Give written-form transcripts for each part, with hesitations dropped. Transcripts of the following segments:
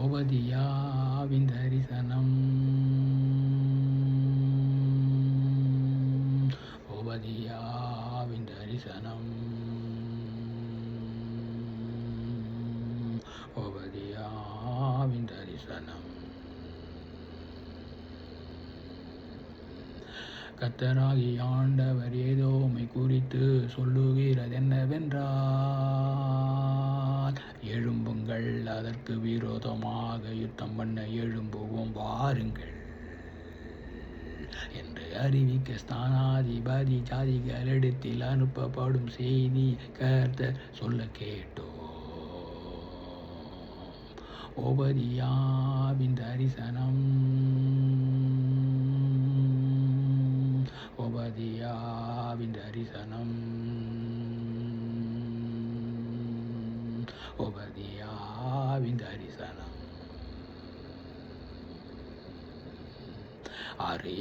ஓபதியாவின் தரிசனம். ஓபதியாவின் தரிசனம். ஓபதியாவின் தரிசனம். கர்த்தராகி ஆண்டவர் ஏதோமை குறித்து சொல்லுகிறதென்னவென்றால், எழும்புங்கள், அதற்கு விரோதமாக யுத்தம் பண்ண எழும்புவோம் வாருங்கள் என்று அறிவிக்க ஸ்தானாதிபதி ஜாதிகளிடத்தில் அனுப்பப்படும் செய்தி கர்த்தர் சொல்ல கேட்டோம். ஓபதியாவின் தரிசனம். ஓபதியாவின் தரிசனம். ஓபதியாவின் தரிசனம்.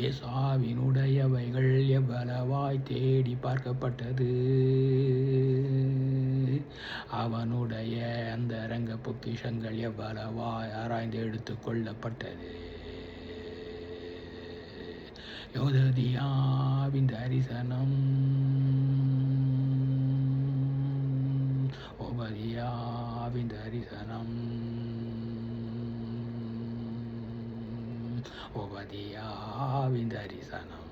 ஏசாவினுடையவைகள் எவ்வளவாய் தேடி பார்க்கப்பட்டது, அவனுடைய அந்தரங்க பொக்கிஷங்கள் எவ்வளவாய் ஆராய்ந்து எடுத்து கொள்ளப்பட்டது. ஓபதியாவின் தரிசனம். ஓபதியாவின் தரிசனம். ஓபதியாவின் தரிசனம்.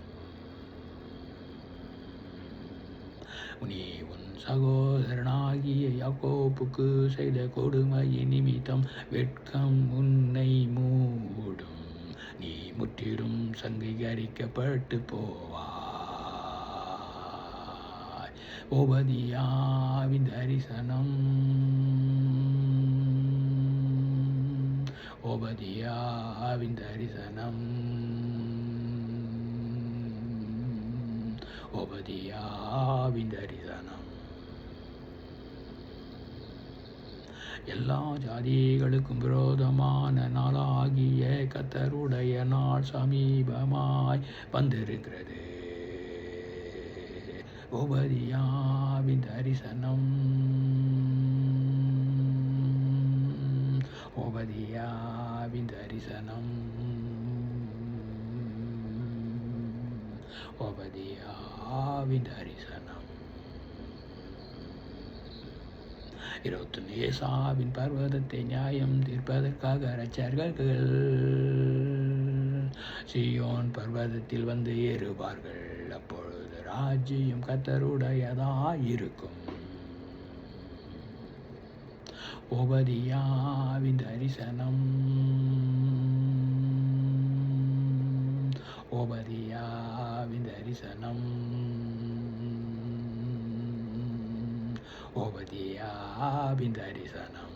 நீ உன் சகோதரனாகிய யாக்கோப்புக்கு செய்த கொடுமையின் நிமித்தம் வெட்கம் உன்னை மூடும். நீ முற்றிலும் சங்கீகரிக்கப்பட்டு போவாய். ஓபதியாவின் தரிசனம். ஓபதியாவின் தரிசனம். ஓபதியாவின் தரிசனம். எல்லா ஜாதிகளுக்கும் விரோதமான நாளாகிய கர்த்தருடைய நாள் சமீபமாய் வந்திருக்கிறது. ஓபதியாவின் தரிசனம். ஓபதியாவின் தரிசனம். ஓபதியாவின் தரிசனம். 21 ஏசாவின் பர்வதத்தை நியாயம் தீர்ப்பதற்காக இரட்சகர்கள் சீயோன் பர்வதத்தில் வந்து ஏறுவார்கள். அப்பொழுது ராஜ்யம் கர்த்தருடையதாயிருக்கும். ஓபதியாவின் தரிசனம். ஓபதியாவின் தரிசனம். ஓபதியாவின் தரிசனம்.